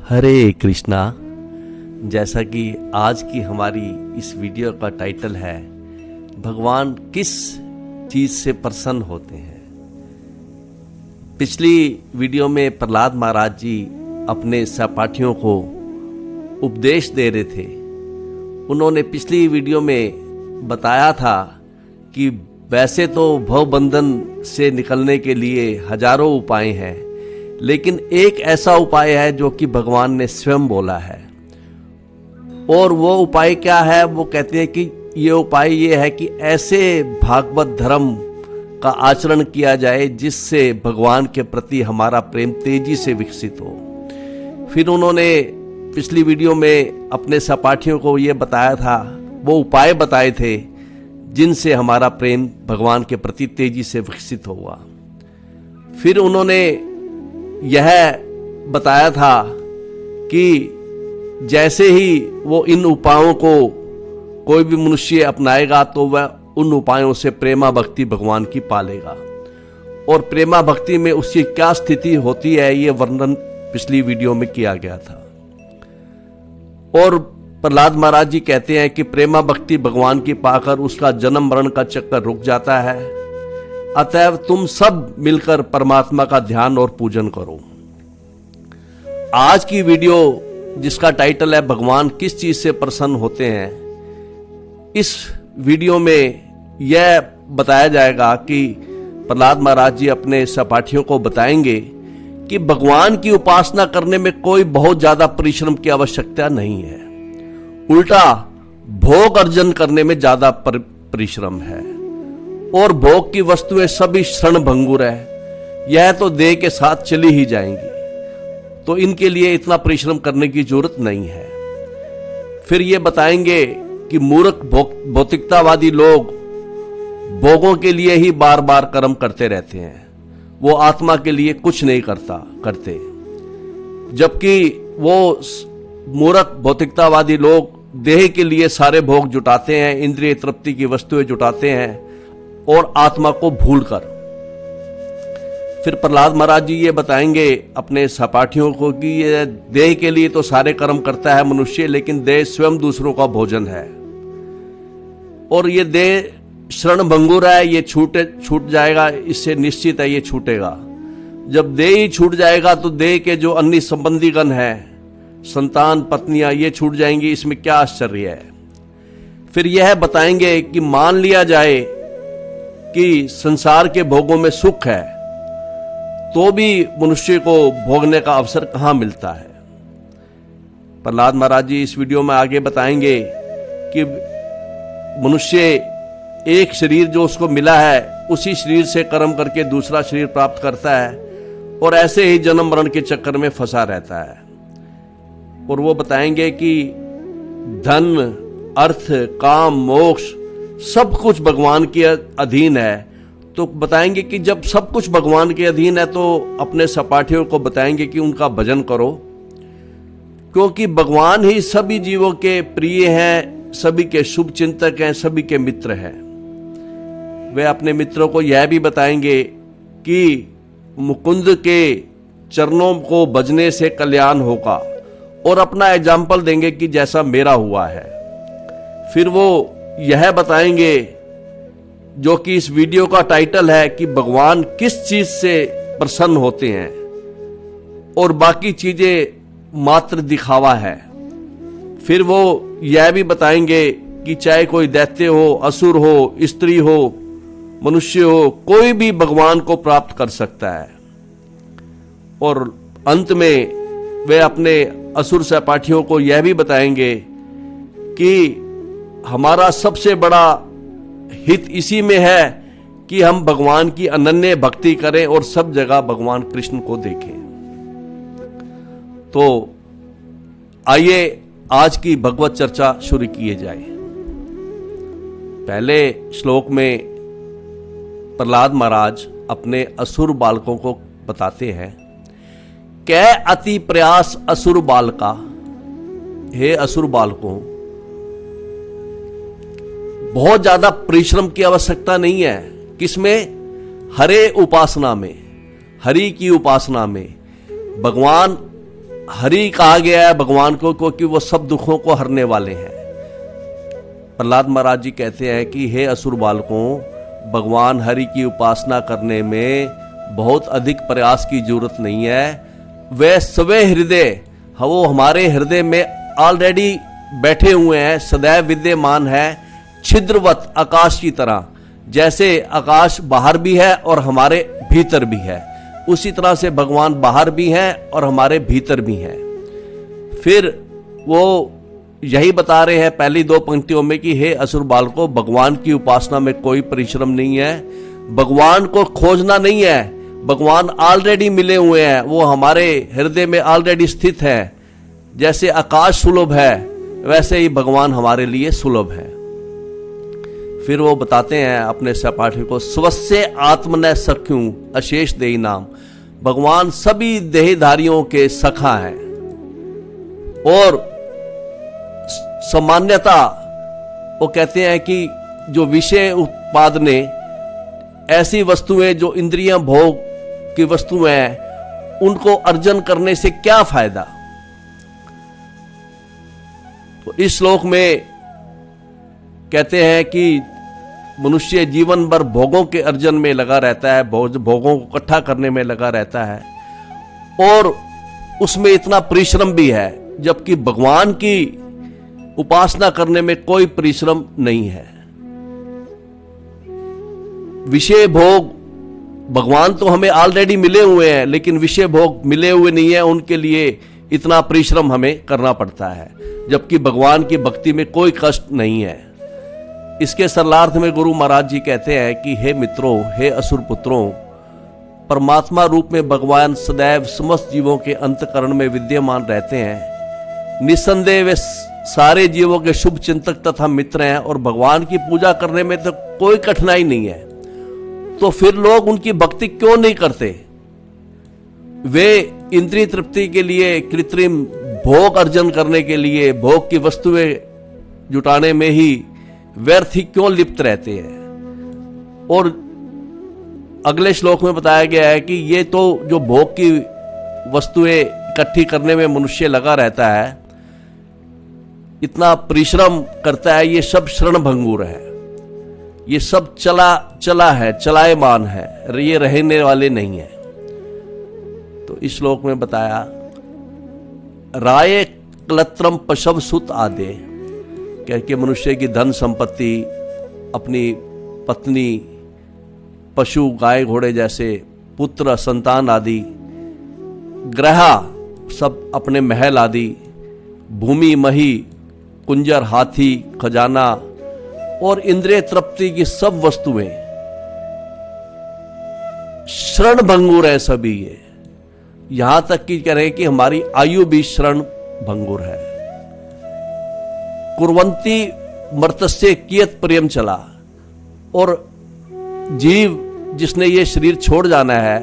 हरे कृष्णा। जैसा कि आज की हमारी इस वीडियो का टाइटल है, भगवान किस चीज से प्रसन्न होते हैं। पिछली वीडियो में प्रहलाद महाराज जी अपने सहपाठियों को उपदेश दे रहे थे। उन्होंने पिछली वीडियो में बताया था कि वैसे तो भवबंधन से निकलने के लिए हजारों उपाय हैं, लेकिन एक ऐसा उपाय है जो कि भगवान ने स्वयं बोला है। और वो उपाय क्या है? वो कहते हैं कि ये उपाय ये है कि ऐसे भागवत धर्म का आचरण किया जाए जिससे भगवान के प्रति हमारा प्रेम तेजी से विकसित हो। फिर उन्होंने पिछली वीडियो में अपने सहपाठियों को ये बताया था, वो उपाय बताए थे जिनसे हमारा प्रेम भगवान के प्रति तेजी से विकसित होगा। फिर उन्होंने यह बताया था कि जैसे ही वो इन उपायों को कोई भी मनुष्य अपनाएगा तो वह उन उपायों से प्रेमा भक्ति भगवान की पालेगा। और प्रेमा भक्ति में उसकी क्या स्थिति होती है, ये वर्णन पिछली वीडियो में किया गया था। और प्रहलाद महाराज जी कहते हैं कि प्रेमा भक्ति भगवान की पाकर उसका जन्म मरण का चक्कर रुक जाता है। अतएव तुम सब मिलकर परमात्मा का ध्यान और पूजन करो। आज की वीडियो जिसका टाइटल है भगवान किस चीज से प्रसन्न होते हैं, इस वीडियो में यह बताया जाएगा कि प्रहलाद महाराज जी अपने सहपाठियों को बताएंगे कि भगवान की उपासना करने में कोई बहुत ज्यादा परिश्रम की आवश्यकता नहीं है, उल्टा भोग अर्जन करने में ज्यादा परिश्रम है। और भोग की वस्तुएं सभी क्षणभंगुर है, यह तो देह के साथ चली ही जाएंगी, तो इनके लिए इतना परिश्रम करने की जरूरत नहीं है। फिर ये बताएंगे कि मूर्ख भौतिकतावादी लोग भोगों के लिए ही बार बार कर्म करते रहते हैं, वो आत्मा के लिए कुछ नहीं करते। जबकि वो मूर्ख भौतिकतावादी लोग देह के लिए सारे भोग जुटाते हैं, इंद्रिय तृप्ति की वस्तुएं जुटाते हैं और आत्मा को भूलकर। फिर प्रहलाद महाराज जी ये बताएंगे अपने सहपाठियों को कि ये देह के लिए तो सारे कर्म करता है मनुष्य, लेकिन देह स्वयं दूसरों का भोजन है। और ये देह क्षणभंगुर है, ये छूट जाएगा, इससे निश्चित है ये छूटेगा। जब देह ही छूट जाएगा तो देह के जो अन्य संबंधीगण हैं, संतान पत्नियां, ये छूट जाएंगी, इसमें क्या आश्चर्य है। फिर यह बताएंगे कि मान लिया जाए कि संसार के भोगों में सुख है, तो भी मनुष्य को भोगने का अवसर कहां मिलता है। प्रहलाद महाराज जी इस वीडियो में आगे बताएंगे कि मनुष्य एक शरीर जो उसको मिला है, उसी शरीर से कर्म करके दूसरा शरीर प्राप्त करता है और ऐसे ही जन्म मरण के चक्कर में फंसा रहता है। और वो बताएंगे कि धन, अर्थ, काम, मोक्ष सब कुछ भगवान के अधीन है। तो बताएंगे कि जब सब कुछ भगवान के अधीन है तो अपने सहपाठियों को बताएंगे कि उनका भजन करो, क्योंकि भगवान ही सभी जीवों के प्रिय हैं, सभी के शुभ चिंतक हैं, सभी के मित्र हैं। वे अपने मित्रों को यह भी बताएंगे कि मुकुंद के चरणों को भजने से कल्याण होगा, और अपना एग्जाम्पल देंगे कि जैसा मेरा हुआ है। फिर वो यह बताएंगे जो कि इस वीडियो का टाइटल है कि भगवान किस चीज से प्रसन्न होते हैं, और बाकी चीजें मात्र दिखावा है। फिर वो यह भी बताएंगे कि चाहे कोई दैत्य हो, असुर हो, स्त्री हो, मनुष्य हो, कोई भी भगवान को प्राप्त कर सकता है। और अंत में वे अपने असुर सहपाठियों को यह भी बताएंगे कि हमारा सबसे बड़ा हित इसी में है कि हम भगवान की अनन्य भक्ति करें और सब जगह भगवान कृष्ण को देखें। तो आइए आज की भगवत चर्चा शुरू किए जाए। पहले श्लोक में प्रहलाद महाराज अपने असुर बालकों को बताते हैं, कै अति प्रयास असुर बालका, हे असुर बालकों, बहुत ज्यादा परिश्रम की आवश्यकता नहीं है। किसमें? हरे उपासना में, हरि की उपासना में। भगवान हरि कहा गया है भगवान को, क्योंकि वो सब दुखों को हरने वाले हैं। प्रहलाद महाराज जी कहते हैं कि हे असुर बालकों, भगवान हरि की उपासना करने में बहुत अधिक प्रयास की जरूरत नहीं है। वे स्वे हृदय, वो हमारे हृदय में ऑलरेडी बैठे हुए हैं, सदैव विद्यमान है, छिद्रवत आकाश की तरह। जैसे आकाश बाहर भी है और हमारे भीतर भी है, उसी तरह से भगवान बाहर भी हैं और हमारे भीतर भी हैं। फिर वो यही बता रहे हैं पहली दो पंक्तियों में कि हे असुर बालकों, भगवान की उपासना में कोई परिश्रम नहीं है, भगवान को खोजना नहीं है, भगवान ऑलरेडी मिले हुए हैं, वो हमारे हृदय में ऑलरेडी स्थित है। जैसे आकाश सुलभ है वैसे ही भगवान हमारे लिए सुलभ है। फिर वो बताते हैं अपने सहपाठी को, स्वस्य आत्मन सख्यू अशेष देही नाम, भगवान सभी देहधारियों के सखा हैं। और सामान्यता वो कहते हैं कि जो विषय उत्पादने, ऐसी वस्तुएं जो इंद्रियां भोग की वस्तुएं हैं, उनको अर्जन करने से क्या फायदा। तो इस श्लोक में कहते हैं कि मनुष्य जीवन भर भोगों के अर्जन में लगा रहता है, भोगों को इकट्ठा करने में लगा रहता है, और उसमें इतना परिश्रम भी है, जबकि भगवान की उपासना करने में कोई परिश्रम नहीं है। विषय भोग, भगवान तो हमें ऑलरेडी मिले हुए हैं, लेकिन विषय भोग मिले हुए नहीं है, उनके लिए इतना परिश्रम हमें करना पड़ता है, जबकि भगवान की भक्ति में कोई कष्ट नहीं है। इसके सरलार्थ में गुरु महाराज जी कहते हैं कि हे मित्रों, हे असुर पुत्रों, परमात्मा रूप में भगवान सदैव समस्त जीवों के अंतकरण में विद्यमान रहते हैं। निस्संदेह वे सारे जीवों के शुभ चिंतक तथा मित्र हैं, और भगवान की पूजा करने में तो कोई कठिनाई नहीं है। तो फिर लोग उनकी भक्ति क्यों नहीं करते। वे इंद्रिय तृप्ति के लिए, कृत्रिम भोग अर्जन करने के लिए, भोग की वस्तुएं जुटाने में ही व्यर्थ ही क्यों लिप्त रहते हैं। और अगले श्लोक में बताया गया है कि ये तो जो भोग की वस्तुएं इकट्ठी करने में मनुष्य लगा रहता है, इतना परिश्रम करता है, ये सब क्षण भंगुर है, ये सब चला है, चलायमान है, ये रहने वाले नहीं है। तो इस श्लोक में बताया, राय क्लत्रम पशव सुत आदे, कि मनुष्य की धन संपत्ति, अपनी पत्नी, पशु, गाय घोड़े जैसे, पुत्र संतान आदि, ग्रह सब अपने महल आदि, भूमि मही, कुंजर, हाथी, खजाना और इंद्रिय तृप्ति की सब वस्तुएं क्षण भंगुर है सभी। ये यहां तक कि कह रहे हैं कि हमारी आयु भी क्षण भंगुर है। कुर्वंती मर्तस्य कियत प्रेम चला, और जीव जिसने ये शरीर छोड़ जाना है,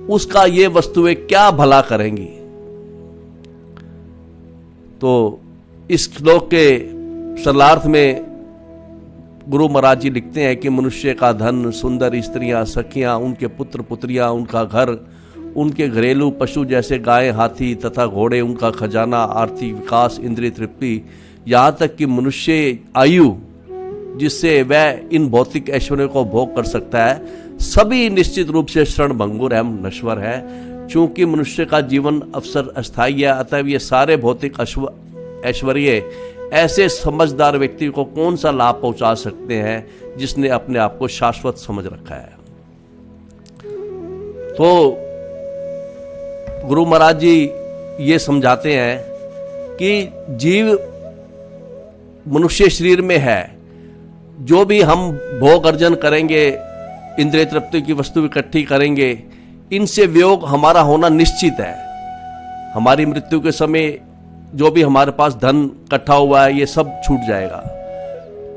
उसका ये वस्तुएं क्या भला करेंगी। तो इस श्लोक के सरलार्थ में गुरु महाराज जी लिखते हैं कि मनुष्य का धन, सुंदर स्त्रियां, सखियां, उनके पुत्र पुत्रियां, उनका घर, उनके घरेलू पशु जैसे गाय, हाथी तथा घोड़े, उनका खजाना, आर्थिक विकास, इंद्रिय तृप्ति, यहाँ तक कि मनुष्य आयु जिससे वह इन भौतिक ऐश्वर्यों को भोग कर सकता है, सभी निश्चित रूप से क्षण भंगुर एवं नश्वर है। चूंकि मनुष्य का जीवन अवसर अस्थायी है, अतः ये सारे भौतिक ऐश्वर्य ऐसे समझदार व्यक्ति को कौन सा लाभ पहुंचा सकते हैं जिसने अपने आप को शाश्वत समझ रखा है। तो गुरु महाराज जी ये समझाते हैं कि जीव मनुष्य शरीर में है, जो भी हम भोग अर्जन करेंगे, इंद्रिय तृप्ति की वस्तु इकट्ठी करेंगे, इनसे वियोग हमारा होना निश्चित है। हमारी मृत्यु के समय जो भी हमारे पास धन इकट्ठा हुआ है, ये सब छूट जाएगा।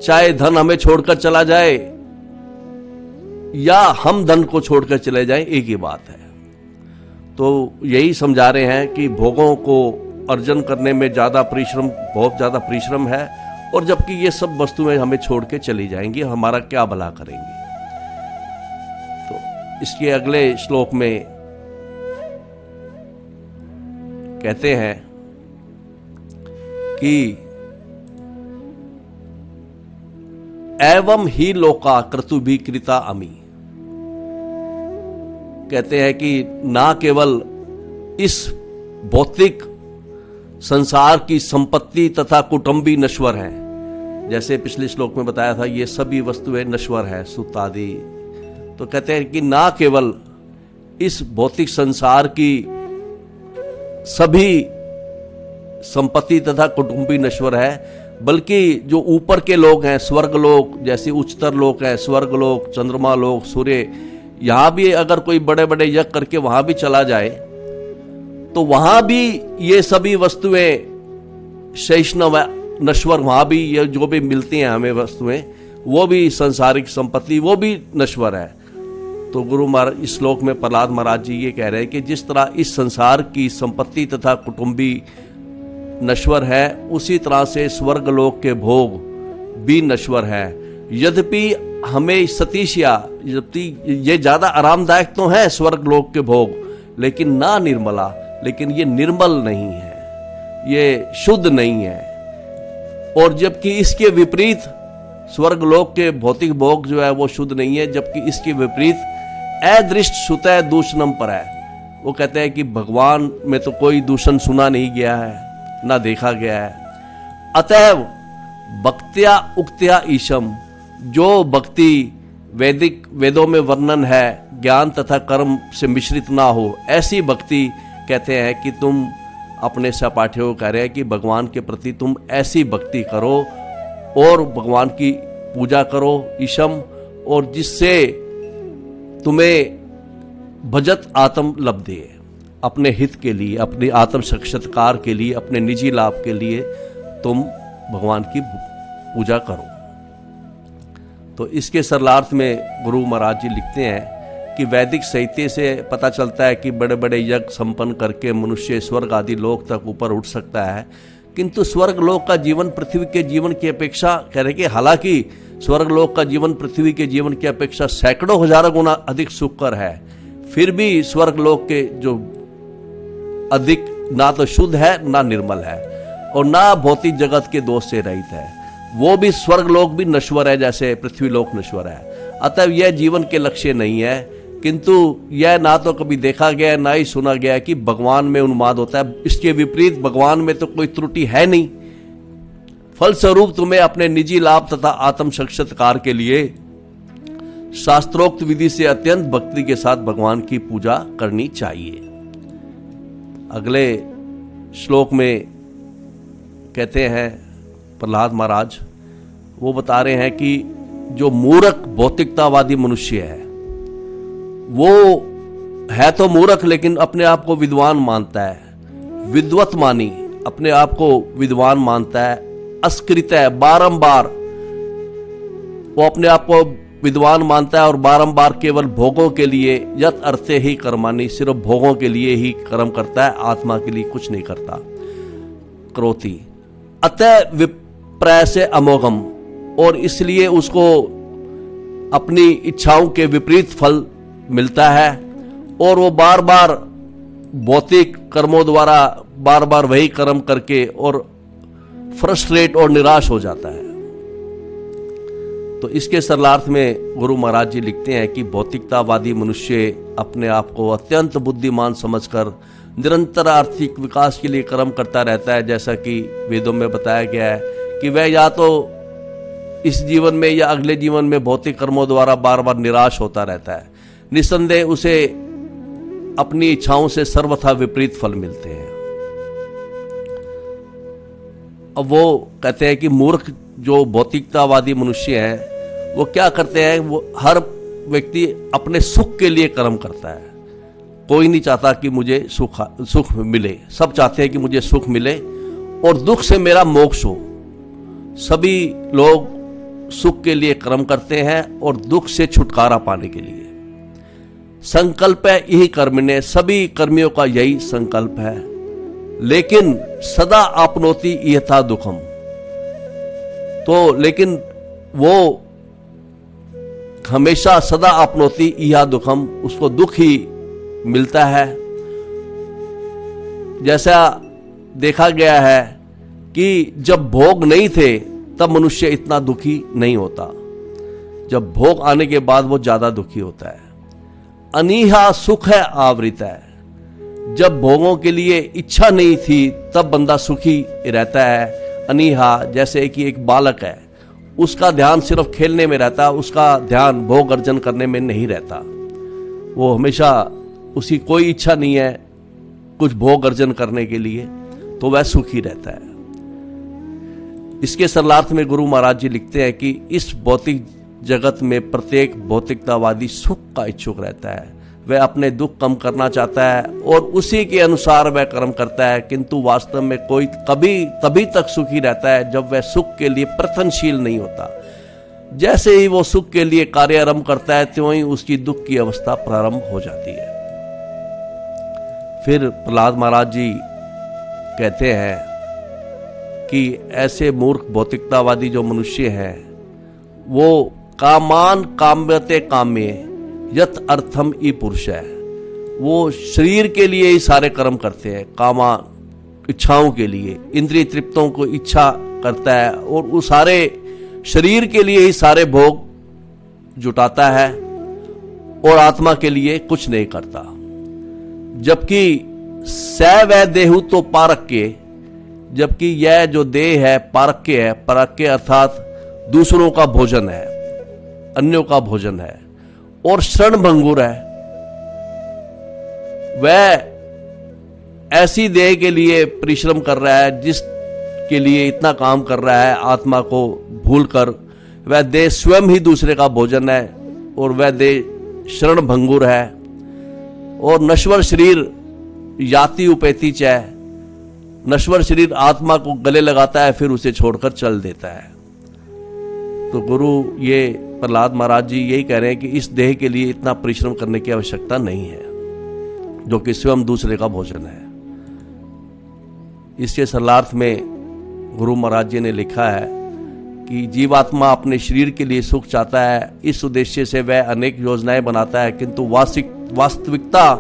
चाहे धन हमें छोड़कर चला जाए या हम धन को छोड़कर चले जाएं, एक ही बात है। तो यही समझा रहे हैं कि भोगों को अर्जन करने में बहुत ज्यादा परिश्रम है, और जबकि ये सब वस्तुएं हमें छोड़ के चली जाएंगी, हमारा क्या भला करेंगी। तो इसके अगले श्लोक में कहते हैं कि एवं ही लोका क्रतुभि कृता अमी, कहते हैं कि ना केवल इस भौतिक संसार की संपत्ति तथा कुटुंबी नश्वर हैं, जैसे पिछले श्लोक में बताया था ये सभी वस्तुएं नश्वर हैं सुत आदि। तो कहते हैं कि ना केवल इस भौतिक संसार की सभी संपत्ति तथा कुटुंबी नश्वर है, बल्कि जो ऊपर के लोग हैं, स्वर्ग लोक जैसे उच्चतर लोक हैं, स्वर्ग लोक, चंद्रमा लोक, सूर्य, यहां भी अगर कोई बड़े बड़े यज्ञ करके वहां भी चला जाए तो वहां भी ये सभी वस्तुएं शैष्णव नश्वर, वहां भी ये जो भी मिलती हैं हमें वस्तुएं, वो भी संसारिक संपत्ति, वो भी नश्वर है। तो गुरु महाराज इस श्लोक में प्रहलाद महाराज जी ये कह रहे हैं कि जिस तरह इस संसार की संपत्ति तथा कुटुंबी नश्वर है, उसी तरह से स्वर्ग लोक के भोग भी नश्वर है। यद्यपि हमें सतीशिया, ये ज्यादा आरामदायक तो है स्वर्ग लोक के भोग, लेकिन ना निर्मला, लेकिन ये निर्मल नहीं है, ये शुद्ध नहीं है। और जबकि इसके विपरीत स्वर्ग लोक के भौतिक भोग जो है वो शुद्ध नहीं है, जबकि इसके विपरीत अदृष्ट सुतः दूषणम पर है। वो कहते हैं कि भगवान में तो कोई दूषण सुना नहीं गया है, ना देखा गया है। अतएव भक्त्या उक्त्या ईशम, जो भक्ति वैदिक वेदों में वर्णन है ज्ञान तथा कर्म से मिश्रित ना हो, ऐसी भक्ति कहते हैं कि तुम अपने सहपाठियों को कह रहे हैं कि भगवान के प्रति तुम ऐसी भक्ति करो और भगवान की पूजा करो ईशम, और जिससे तुम्हें भजत आत्म लब्धे, अपने हित के लिए, अपने आत्म साक्षात्कार के लिए, अपने निजी लाभ के लिए तुम भगवान की पूजा करो। तो इसके सरलार्थ में गुरु महाराज जी लिखते हैं कि वैदिक साहित्य से पता चलता है कि बड़े बड़े यज्ञ संपन्न करके मनुष्य स्वर्ग आदि लोक तक ऊपर उठ सकता है, किंतु स्वर्ग लोक का जीवन पृथ्वी के जीवन की अपेक्षा, कह रहे कि हालांकि स्वर्ग लोक का जीवन पृथ्वी के जीवन की अपेक्षा सैकड़ों हजारों गुना अधिक सुखकर है, फिर भी स्वर्ग लोक के जो अधिक ना तो शुद्ध है, ना निर्मल है, और ना भौतिक जगत के दोष से रहित है। वो भी स्वर्ग लोक भी नश्वर है जैसे पृथ्वी लोक नश्वर है। अतः यह जीवन के लक्ष्य नहीं है, किंतु यह ना तो कभी देखा गया ना ही सुना गया कि भगवान में उन्माद होता है। इसके विपरीत भगवान में तो कोई त्रुटि है नहीं। फलस्वरूप तुम्हें अपने निजी लाभ तथा आत्म साक्षात्कार के लिए शास्त्रोक्त विधि से अत्यंत भक्ति के साथ भगवान की पूजा करनी चाहिए। अगले श्लोक में कहते हैं प्रहलाद महाराज, वो बता रहे हैं कि जो मूर्ख भौतिकतावादी मनुष्य है, वो है तो मूर्ख लेकिन अपने आप को विद्वान मानता है, विद्वत मानी अपने आप को विद्वान मानता है, अस्कृत है, बारंबार वो अपने आप को विद्वान मानता है और बारंबार केवल भोगों के लिए, यत अर्थे ही कर्माणि, सिर्फ भोगों के लिए ही कर्म करता है, आत्मा के लिए कुछ नहीं करता। क्रोति अतः विप्रय से अमोघम, और इसलिए उसको अपनी इच्छाओं के विपरीत फल मिलता है, और वो बार बार भौतिक कर्मों द्वारा बार बार वही कर्म करके और फ्रस्ट्रेट और निराश हो जाता है। तो इसके सरलार्थ में गुरु महाराज जी लिखते हैं कि भौतिकतावादी मनुष्य अपने आप को अत्यंत बुद्धिमान समझकर निरंतर आर्थिक विकास के लिए कर्म करता रहता है, जैसा कि वेदों में बताया गया है कि वह या तो इस जीवन में या अगले जीवन में भौतिक कर्मों द्वारा बार बार निराश होता रहता है। निस्संदेह उसे अपनी इच्छाओं से सर्वथा विपरीत फल मिलते हैं। अब वो कहते हैं कि मूर्ख जो भौतिकतावादी मनुष्य हैं वो क्या करते हैं, वो हर व्यक्ति अपने सुख के लिए कर्म करता है। कोई नहीं चाहता कि मुझे सुख मिले, सब चाहते हैं कि मुझे सुख मिले और दुख से मेरा मोक्ष हो। सभी लोग सुख के लिए कर्म करते हैं और दुख से छुटकारा पाने के लिए। संकल्प है यही कर्मण्य, सभी कर्मियों का यही संकल्प है। लेकिन सदा आपनोति यथा दुखम, तो लेकिन वो हमेशा सदा आपनोति यह दुखम, उसको दुख ही मिलता है। जैसा देखा गया है कि जब भोग नहीं थे तब मनुष्य इतना दुखी नहीं होता, जब भोग आने के बाद वो ज्यादा दुखी होता है। अनीहा सुख है आवृत है, जब भोगों के लिए इच्छा नहीं थी तब बंदा सुखी रहता है। अनीहा जैसे कि एक बालक है, उसका ध्यान सिर्फ खेलने में रहता है, उसका ध्यान भोग अर्जन करने में नहीं रहता। वो हमेशा उसकी कोई इच्छा नहीं है कुछ भोग अर्जन करने के लिए, तो वह सुखी रहता है। इसके सरलार्थ में गुरु महाराज जी लिखते हैं कि इस भौतिक जगत में प्रत्येक भौतिकतावादी सुख का इच्छुक रहता है। वह अपने दुख कम करना चाहता है और उसी के अनुसार वह कर्म करता है, किंतु वास्तव में कोई तभी तक सुखी रहता है जब वह सुख के लिए प्रयत्नशील नहीं होता। जैसे ही वो सुख के लिए कार्य आरंभ करता है त्यों ही उसकी दुख की अवस्था प्रारंभ हो जाती है। फिर प्रहलाद महाराज जी कहते हैं कि ऐसे मूर्ख भौतिकतावादी जो मनुष्य हैं वो कामान काम्यते काम्ये यत अर्थम ई पुरुष है। वो शरीर के लिए ही सारे कर्म करते हैं, कामान इच्छाओं के लिए, इंद्रिय तृप्तों को इच्छा करता है और वो सारे शरीर के लिए ही सारे भोग जुटाता है और आत्मा के लिए कुछ नहीं करता। जबकि स वह देहु तो पारक्य, जबकि यह जो देह है पारक्य है। पारक्य अर्थात दूसरों का भोजन है, अन्यों का भोजन है, और शरण भंगुर है। वह ऐसी देह के लिए परिश्रम कर रहा है जिसके लिए इतना काम कर रहा है, आत्मा को भूलकर। वह देह स्वयं ही दूसरे का भोजन है और वह देह शरण भंगुर है। और नश्वर शरीर याति उपेति च, नश्वर शरीर आत्मा को गले लगाता है फिर उसे छोड़कर चल देता है। तो गुरु ये प्रहलाद महाराज जी यही कह रहे हैं कि इस देह के लिए इतना परिश्रम करने की आवश्यकता नहीं है जो कि स्वयं दूसरे का भोजन है। इसके सरलार्थ में गुरु महाराज जी ने लिखा है कि जीवात्मा अपने शरीर के लिए सुख चाहता है, इस उद्देश्य से वह अनेक योजनाएं बनाता है, किंतु वास्तविकता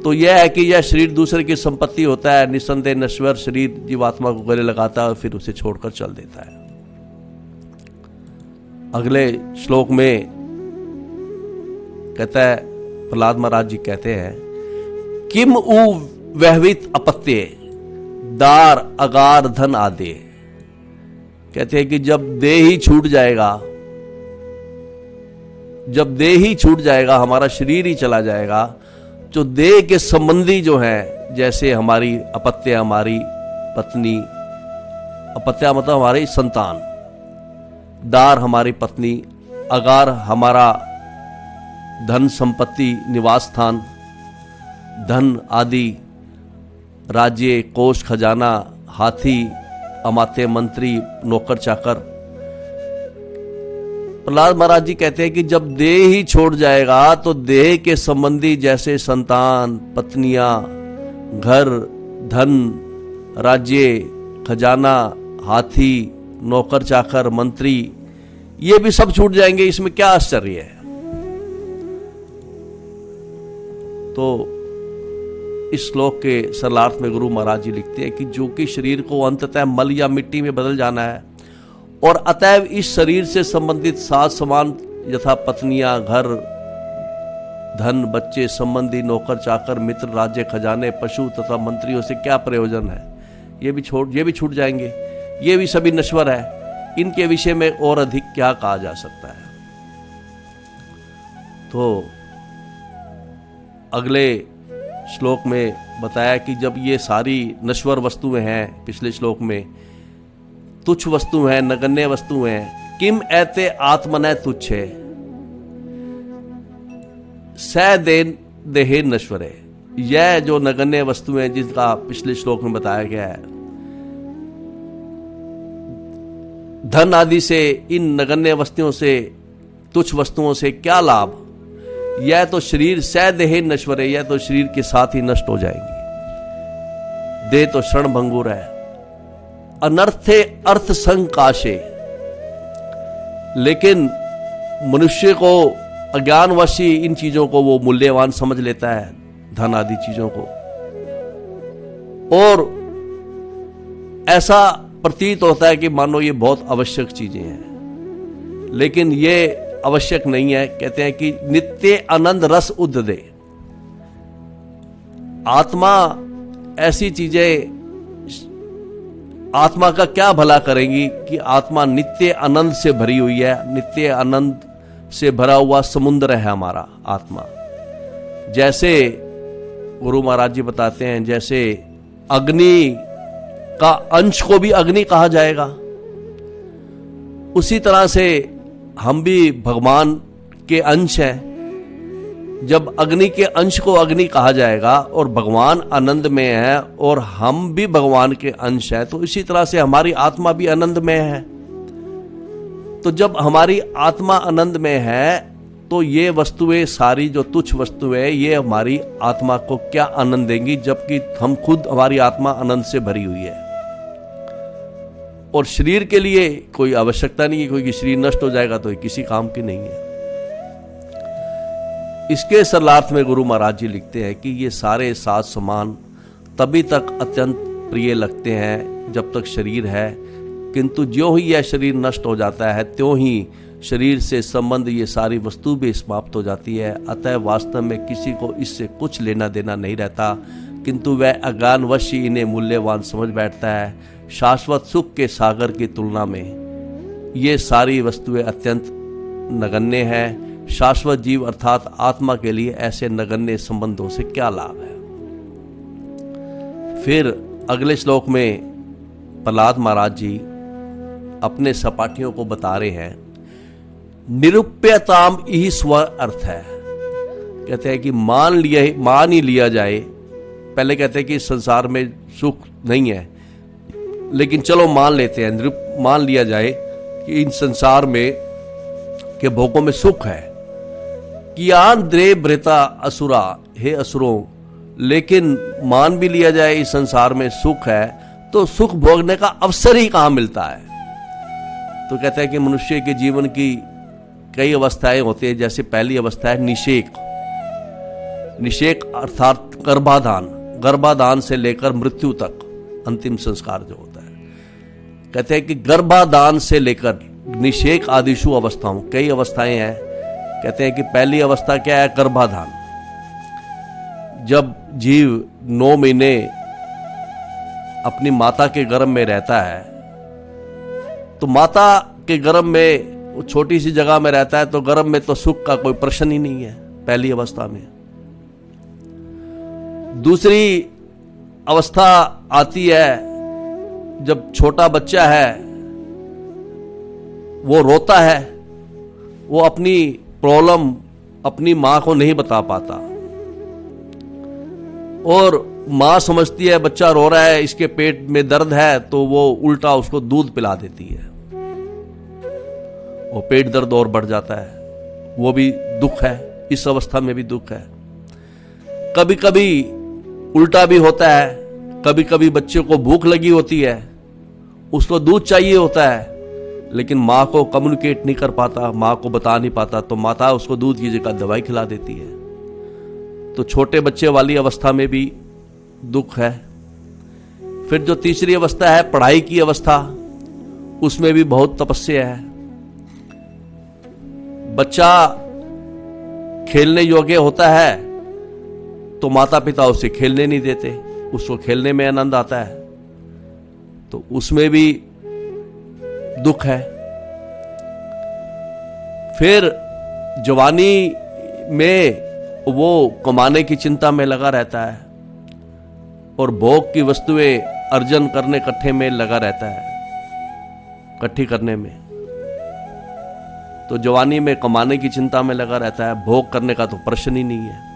तो यह है कि यह शरीर दूसरे की संपत्ति होता है। निसंदेह नश्वर शरीर जीवात्मा को गले लगाता है और फिर उसे छोड़कर चल देता है। अगले श्लोक में कहता है, प्रहलाद महाराज जी कहते हैं, किम उ वहवित अपत्य दार अगार धन आदे। कहते हैं कि जब देह ही छूट जाएगा, जब देह ही छूट जाएगा, हमारा शरीर ही चला जाएगा, जो देह के संबंधी जो है, जैसे हमारी अपत्य, हमारी पत्नी, अपत्या मतलब हमारी संतान, दार हमारी पत्नी, अगार हमारा धन संपत्ति निवास स्थान, धन आदि, राज्य कोष खजाना, हाथी अमात्य मंत्री नौकर चाकर। प्रहलाद महाराज जी कहते हैं कि जब देह ही छोड़ जाएगा तो देह के संबंधी जैसे संतान, पत्नियां, घर, धन, राज्य खजाना, हाथी, नौकर चाकर, मंत्री, ये भी सब छूट जाएंगे। इसमें क्या आश्चर्य है। तो इस श्लोक के सरलार्थ में गुरु महाराज जी लिखते हैं कि जो कि शरीर को अंततः मल या मिट्टी में बदल जाना है और अतएव इस शरीर से संबंधित सात समान यथा पत्नियां, घर, धन, बच्चे, संबंधी, नौकर चाकर, मित्र, राज्य खजाने, पशु तथा मंत्रियों से क्या प्रयोजन है। ये भी छूट जाएंगे। ये भी सभी नश्वर है। इनके विषय में और अधिक क्या कहा जा सकता है। तो अगले श्लोक में बताया कि जब ये सारी नश्वर वस्तुएं हैं, पिछले श्लोक में तुच्छ वस्तु हैं, नगण्य वस्तु हैं, किम एते आत्मनय तुच्छ है स देहे नश्वरे। यह जो नगण्य वस्तुएं जिसका पिछले श्लोक में बताया गया है, धन आदि से, इन नगण्य वस्तुओं से, तुच्छ वस्तुओं से क्या लाभ। यह तो शरीर स देहे नश्वरे, यह तो शरीर के साथ ही नष्ट हो जाएंगी। देह तो क्षण भंगुर है। अनर्थे अर्थ संकाशे, लेकिन मनुष्य को अज्ञानवशी इन चीजों को वो मूल्यवान समझ लेता है, धन आदि चीजों को। और ऐसा प्रतीत होता है कि मानो ये बहुत आवश्यक चीजें हैं, लेकिन ये आवश्यक नहीं है। कहते हैं कि नित्य आनंद रस उद्दे, आत्मा ऐसी चीजें आत्मा का क्या भला करेंगी कि आत्मा नित्य आनंद से भरी हुई है, नित्य आनंद से भरा हुआ समुद्र है हमारा आत्मा। जैसे गुरु महाराज जी बताते हैं, जैसे अग्नि का अंश को भी अग्नि कहा जाएगा, उसी तरह से हम भी भगवान के अंश हैं। जब अग्नि के अंश को अग्नि कहा जाएगा और भगवान आनंद में है और हम भी भगवान के अंश हैं, तो इसी तरह से हमारी आत्मा भी आनंद में है। तो जब हमारी आत्मा आनंद में है तो ये वस्तुएं सारी जो तुच्छ वस्तुएं ये हमारी आत्मा को क्या आनंद देंगी, जबकि हम खुद, हमारी आत्मा आनंद से भरी हुई है। और शरीर के लिए कोई आवश्यकता नहीं है, कोई शरीर नष्ट हो जाएगा तो ये किसी काम की नहीं है। इसके सरलार्थ में गुरु महाराज जी लिखते हैं कि ये सारे साज समान तभी तक अत्यंत प्रिय लगते हैं जब तक शरीर है, किंतु ज्यों ही यह शरीर नष्ट हो जाता है त्यों ही शरीर से संबंध ये सारी वस्तु भी समाप्त हो जाती है। अतः वास्तव में किसी को इससे कुछ लेना देना नहीं रहता, किंतु वह अज्ञानवश ही इन्हें मूल्यवान समझ बैठता है। शाश्वत सुख के सागर की तुलना में ये सारी वस्तुएं अत्यंत नगण्य हैं। शाश्वत जीव अर्थात आत्मा के लिए ऐसे नगण्य संबंधों से क्या लाभ है। फिर अगले श्लोक में प्रहलाद महाराज जी अपने सपाटियों को बता रहे हैं, निरुप्यताम यही स्व अर्थ है। कहते हैं कि मान ही लिया जाए। पहले कहते हैं कि संसार में सुख नहीं है, लेकिन चलो मान लेते हैं, मान लिया जाए कि इन संसार में के भोगों में सुख है। कियान द्रे भृता असुरा, हे असुरों, लेकिन मान भी लिया जाए इस संसार में सुख है, तो सुख भोगने का अवसर ही कहां मिलता है। तो कहते हैं कि मनुष्य के जीवन की कई अवस्थाएं होती है। जैसे पहली अवस्था है निषेक। निषेक अर्थात गर्भाधान, गर्भाधान से लेकर मृत्यु तक अंतिम संस्कार जो होता है। कहते हैं कि गर्भाधान से लेकर निषेक आदिशु अवस्थाओं, कई अवस्थाएं हैं। कहते हैं कि पहली अवस्था क्या है, गर्भाधान। जब जीव 9 महीने अपनी माता के गर्भ में रहता है, तो माता के गर्भ में वो छोटी सी जगह में रहता है, तो गर्भ में तो सुख का कोई प्रश्न ही नहीं है पहली अवस्था में। दूसरी अवस्था आती है जब छोटा बच्चा है, वो रोता है, वो अपनी प्रॉब्लम अपनी मां को नहीं बता पाता, और मां समझती है बच्चा रो रहा है, इसके पेट में दर्द है, तो वो उल्टा उसको दूध पिला देती है। वो पेट दर्द और बढ़ जाता है, वो भी दुख है। इस अवस्था में भी दुख है। कभी कभी उल्टा भी होता है, कभी कभी बच्चे को भूख लगी होती है, उसको दूध चाहिए होता है, लेकिन माँ को कम्युनिकेट नहीं कर पाता, माँ को बता नहीं पाता, तो माता उसको दूध की जगह दवाई खिला देती है। तो छोटे बच्चे वाली अवस्था में भी दुख है। फिर जो तीसरी अवस्था है पढ़ाई की अवस्था, उसमें भी बहुत तपस्या है। बच्चा खेलने योग्य होता है तो माता पिता उसे खेलने नहीं देते, उसको खेलने में आनंद आता है, तो उसमें भी दुख है। फिर जवानी में वो कमाने की चिंता में लगा रहता है और भोग की वस्तुएं अर्जन करने इकट्ठे में लगा रहता है, इकट्ठी करने में। तो जवानी में कमाने की चिंता में लगा रहता है, भोग करने का तो प्रश्न ही नहीं है।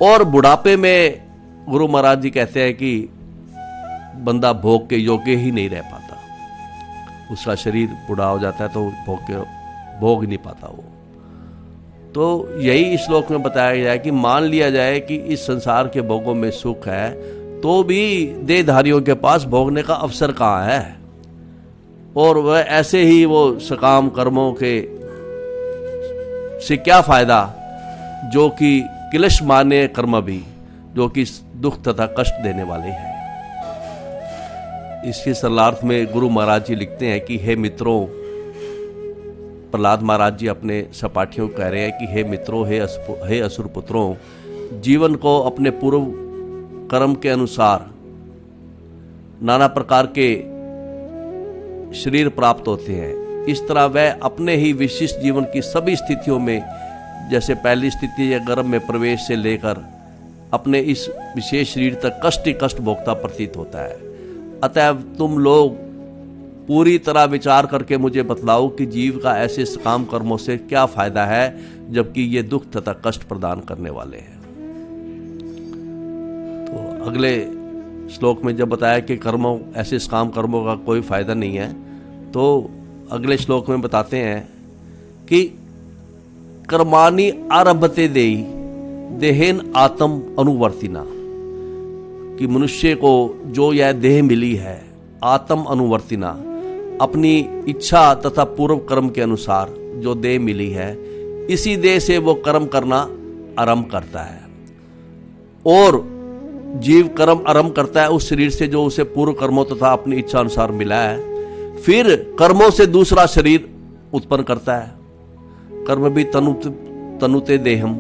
और बुढ़ापे में गुरु महाराज जी कहते हैं कि बंदा भोग के योग्य ही नहीं रह पाता, उसका शरीर बूढ़ा हो जाता है तो भोग नहीं पाता वो। तो यही इस श्लोक में बताया गया है कि मान लिया जाए कि इस संसार के भोगों में सुख है, तो भी देहधारियों के पास भोगने का अवसर कहाँ है, और वह ऐसे ही वो सकाम कर्मों के से क्या फायदा, जो कि किलश माने कर्म भी, जो कि दुख तथा कष्ट देने वाले हैं। इसके सरलार्थ में गुरु महाराज जी लिखते हैं कि हे मित्रों, प्रहलाद महाराज जी अपने सपाठियों को कह रहे हैं कि हे मित्रों, हे असुर पुत्रों, जीवन को अपने पूर्व कर्म के अनुसार नाना प्रकार के शरीर प्राप्त होते हैं। इस तरह वह अपने ही विशिष्ट जीवन की सभी स्थितियों में, जैसे पहली स्थिति या गर्भ में प्रवेश से लेकर अपने इस विशेष शरीर तक कष्ट ही कष्ट भोगता प्रतीत होता है। अतएव तुम लोग पूरी तरह विचार करके मुझे बतलाओ कि जीव का ऐसे काम कर्मों से क्या फायदा है, जबकि ये दुख तथा कष्ट प्रदान करने वाले हैं। तो अगले श्लोक में जब बताया कि कर्मों, ऐसे काम कर्मों का कोई फायदा नहीं है, तो अगले श्लोक में बताते हैं कि कर्माणि आरभते देहि देहेन आत्म अनुवर्तिना, कि मनुष्य को जो यह देह मिली है आत्म अनुवर्तिना, अपनी इच्छा तथा पूर्व कर्म के अनुसार जो देह मिली है, इसी देह से वो कर्म करना आरंभ करता है। और जीव कर्म आरंभ करता है उस शरीर से जो उसे पूर्व कर्मों तथा अपनी इच्छा अनुसार मिला है। फिर कर्मों से दूसरा शरीर उत्पन्न करता है। कर्म भी तनुते देहम,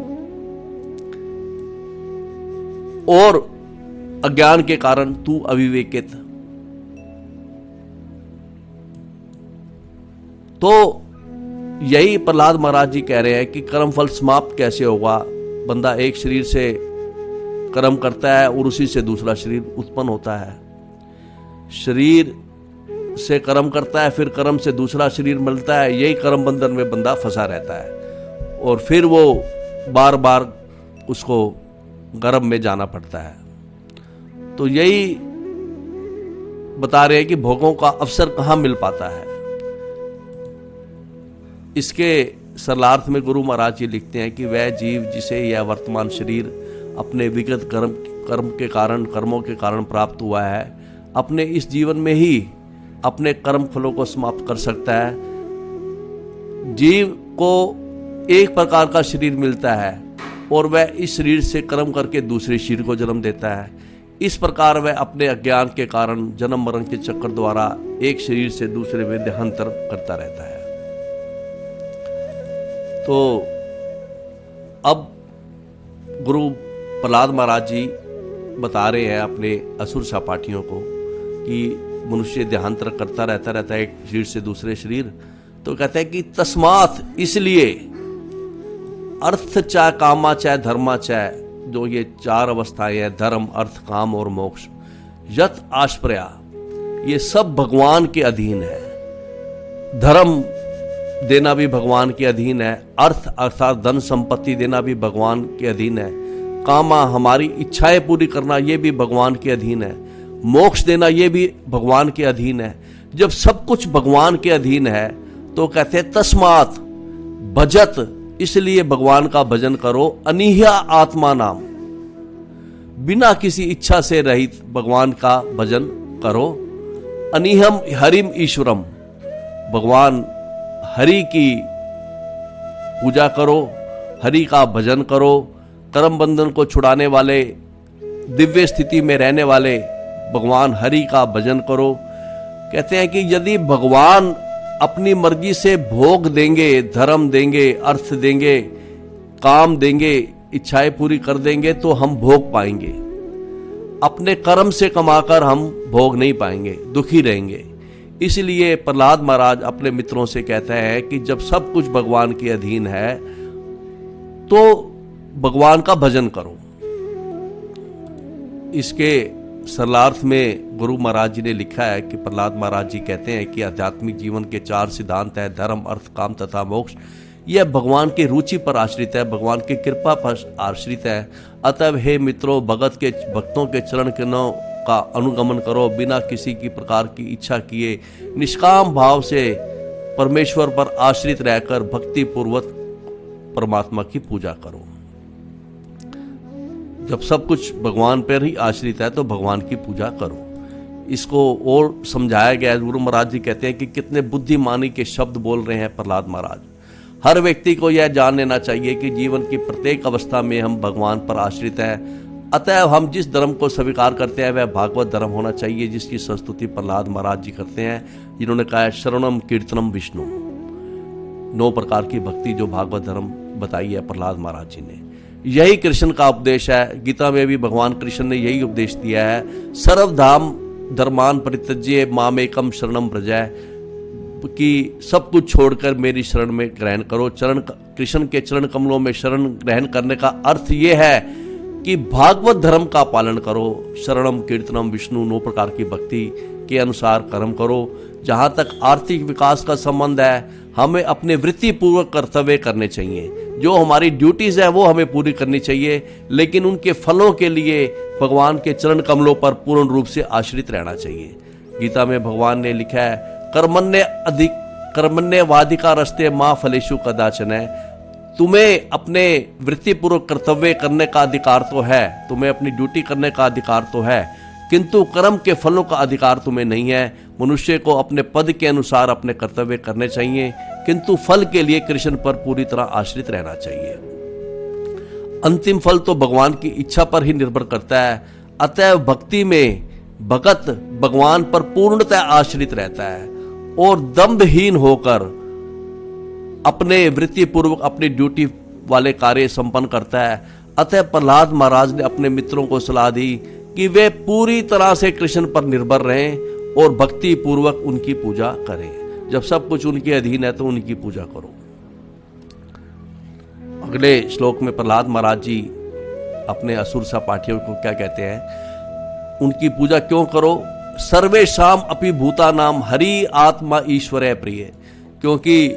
और अज्ञान के कारण तू अविवेकित। तो यही प्रहलाद महाराज जी कह रहे हैं कि कर्म फल समाप्त कैसे होगा। बंदा एक शरीर से कर्म करता है और उसी से दूसरा शरीर उत्पन्न होता है। शरीर से कर्म करता है, फिर कर्म से दूसरा शरीर मिलता है। यही कर्म बंधन में बंदा फंसा रहता है और फिर वो बार बार उसको गर्भ में जाना पड़ता है। तो यही बता रहे हैं कि भोगों का अवसर कहाँ मिल पाता है। इसके सरलार्थ में गुरु महाराज जी लिखते हैं कि वह जीव जिसे यह वर्तमान शरीर अपने विगत कर्म के कारण, कर्मों के कारण प्राप्त हुआ है, अपने इस जीवन में ही अपने कर्म फलों को समाप्त कर सकता है। जीव को एक प्रकार का शरीर मिलता है और वह इस शरीर से कर्म करके दूसरे शरीर को जन्म देता है। इस प्रकार वह अपने अज्ञान के कारण जन्म मरण के चक्कर द्वारा एक शरीर से दूसरे में देहांतर करता रहता है। तो अब गुरु प्रहलाद महाराज जी बता रहे हैं अपने असुर सहपाठियों को कि मनुष्य देहांतर करता रहता है एक शरीर से दूसरे शरीर। तो कहते हैं कि तस्मात्, इसलिए अर्थ चाहे कामा चाहे धर्मा चाहे, जो ये चार अवस्थाएं हैं, धर्म अर्थ काम और मोक्ष, यत आश्प्रया, ये सब भगवान के अधीन है। धर्म देना भी भगवान के अधीन है, अर्थ अर्थात धन संपत्ति देना भी भगवान के अधीन है, कामा हमारी इच्छाएं पूरी करना ये भी भगवान के अधीन है, मोक्ष देना ये भी भगवान के अधीन है। जब सब कुछ भगवान के अधीन है तो कहते हैं तस्मात् भजत, इसलिए भगवान का भजन करो, अनिह्या आत्मा नाम, बिना किसी इच्छा से रहित भगवान का भजन करो। अनिहम हरिम ईश्वरम, भगवान हरि की पूजा करो, हरि का भजन करो। कर्म बंधन को छुड़ाने वाले, दिव्य स्थिति में रहने वाले भगवान हरि का भजन करो। कहते हैं कि यदि भगवान अपनी मर्जी से भोग देंगे, धर्म देंगे, अर्थ देंगे, काम देंगे, इच्छाएं पूरी कर देंगे तो हम भोग पाएंगे। अपने कर्म से कमाकर हम भोग नहीं पाएंगे, दुखी रहेंगे। इसलिए प्रहलाद महाराज अपने मित्रों से कहते हैं कि जब सब कुछ भगवान के अधीन है तो भगवान का भजन करो। इसके सरलार्थ में गुरु महाराज जी ने लिखा है कि प्रहलाद महाराज जी कहते हैं कि आध्यात्मिक जीवन के चार सिद्धांत हैं, धर्म अर्थ काम तथा मोक्ष। यह भगवान की रुचि पर आश्रित है, भगवान की कृपा पर आश्रित है। अतः हे मित्रों, भक्तों के चरण किरणों का अनुगमन करो, बिना किसी की प्रकार की इच्छा किए निष्काम भाव से परमेश्वर पर आश्रित रहकर भक्ति पूर्वक परमात्मा की पूजा करो। जब सब कुछ भगवान पर ही आश्रित है तो भगवान की पूजा करो। इसको और समझाया गया है। गुरु महाराज जी कहते हैं कि कितने बुद्धिमानी के शब्द बोल रहे हैं प्रहलाद महाराज। हर व्यक्ति को यह जान लेना चाहिए कि जीवन की प्रत्येक अवस्था में हम भगवान पर आश्रित हैं। अतः हम जिस धर्म को स्वीकार करते हैं वह भागवत धर्म होना चाहिए, जिसकी संस्तुति प्रहलाद महाराज जी करते हैं, जिन्होंने कहा है शरणम कीर्तनम विष्णु। 9 प्रकार की भक्ति जो भागवत धर्म बताई है प्रहलाद महाराज जी ने, यही कृष्ण का उपदेश है। गीता में भी भगवान कृष्ण ने यही उपदेश दिया है, सर्वधाम धर्मान परित्यज्य मामेकम शरणम व्रजय, कि सब कुछ छोड़कर मेरी शरण में ग्रहण करो। कृष्ण के चरण कमलों में शरण ग्रहण करने का अर्थ ये है कि भागवत धर्म का पालन करो। शरणम कीर्तनम विष्णु, 9 प्रकार की भक्ति के अनुसार कर्म करो। जहाँ तक आर्थिक विकास का संबंध है, हमें अपने वृत्तिपूर्वक कर्तव्य करने चाहिए, जो हमारी ड्यूटीज है वो हमें पूरी करनी चाहिए, लेकिन उनके फलों के लिए भगवान के चरण कमलों पर पूर्ण रूप से आश्रित रहना चाहिए। गीता में भगवान ने लिखा है कर्मण्यवाधिका रस्ते माँ फलेषु कदाचन, तुम्हें अपने वृत्तिपूर्वक कर्तव्य करने का अधिकार तो है, तुम्हें अपनी ड्यूटी करने का अधिकार तो है, किंतु कर्म के फलों का अधिकार तुम्हें नहीं है। मनुष्य को अपने पद के अनुसार अपने कर्तव्य करने चाहिए, किंतु फल के लिए कृष्ण पर पूरी तरह आश्रित रहना चाहिए। अंतिम फल तो भगवान की इच्छा पर ही निर्भर करता है। अतः भक्ति में भगत भगवान पर पूर्णतः आश्रित रहता है और दंभहीन होकर अपने वृत्तिपूर्वक अपनी ड्यूटी वाले कार्य संपन्न करता है। अतः प्रहलाद महाराज ने अपने मित्रों को सलाह दी कि वे पूरी तरह से कृष्ण पर निर्भर रहें और भक्ति पूर्वक उनकी पूजा करें। जब सब कुछ उनके अधीन है तो उनकी पूजा करो। अगले श्लोक में प्रहलाद महाराज जी अपने असुर सहपाठियों को क्या कहते हैं, उनकी पूजा क्यों करो। सर्वेशाम अपि भूतानाम हरि आत्मा ईश्वरः प्रिय, क्योंकि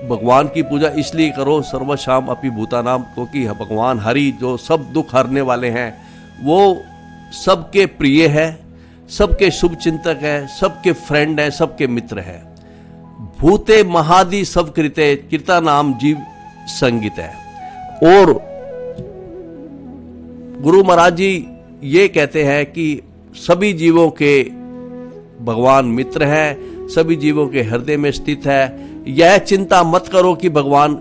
भगवान की पूजा इसलिए करो सर्वशाम अपि भूतानाम, क्योंकि भगवान हरि जो सब दुख हरने वाले हैं वो सबके प्रिय है, सबके शुभ चिंतक है, सबके फ्रेंड है, सबके मित्र है। भूते महादि सब कृते कृता नाम जीव संगीत है। और गुरु महाराज जी ये कहते हैं कि सभी जीवों के भगवान मित्र हैं, सभी जीवों के हृदय में स्थित है। यह चिंता मत करो कि भगवान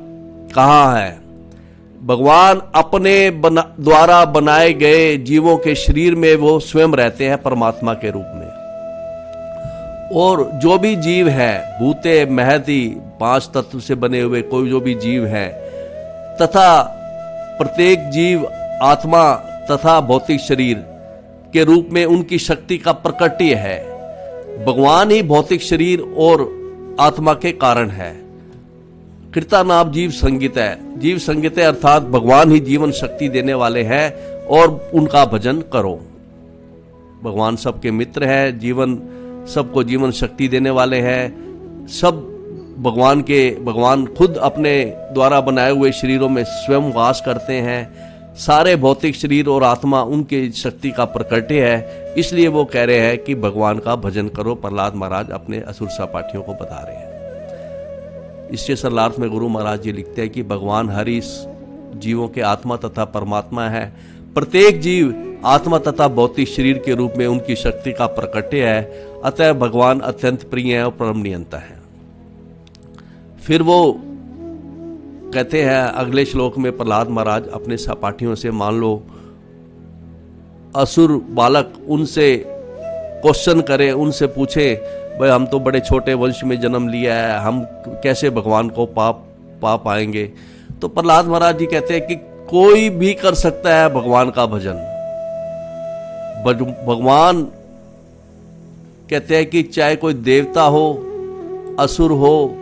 कहाँ है। भगवान अपने द्वारा बनाए गए जीवों के शरीर में वो स्वयं रहते हैं परमात्मा के रूप में। और जो भी जीव है, भूते महति 5 तत्व से बने हुए कोई जो भी जीव है, तथा प्रत्येक जीव आत्मा तथा भौतिक शरीर के रूप में उनकी शक्ति का प्रकट्य है। भगवान ही भौतिक शरीर और आत्मा के कारण है। कृता नाम जीव संगीत है। जीव संगीत है अर्थात भगवान ही जीवन शक्ति देने वाले हैं और उनका भजन करो। भगवान सबके मित्र है, सबको जीवन शक्ति देने वाले हैं। सब भगवान खुद अपने द्वारा बनाए हुए शरीरों में स्वयं वास करते हैं। सारे भौतिक शरीर और आत्मा उनके शक्ति का प्रकट्य है। इसलिए वो कह रहे हैं कि भगवान का भजन करो। प्रहलाद महाराज अपने असुर सहपाठियों को बता रहे हैं। इसके सरलार्थ में गुरु महाराज जी लिखते हैं कि भगवान हरि जीवों के आत्मा तथा परमात्मा है। प्रत्येक जीव आत्मा तथा भौतिक शरीर के रूप में उनकी शक्ति का प्रकट्य है। अतः भगवान अत्यंत प्रिय है और परम नियंता है। फिर वो कहते हैं अगले श्लोक में प्रहलाद महाराज अपने सहपाठियों से, मान लो असुर बालक उनसे क्वेश्चन करे, उनसे पूछे, भाई हम तो बड़े छोटे वंश में जन्म लिया है, हम कैसे भगवान को पा पाएंगे। तो प्रहलाद महाराज जी कहते हैं कि कोई भी कर सकता है भगवान का भजन। भगवान कहते हैं कि चाहे कोई देवता हो, असुर हो,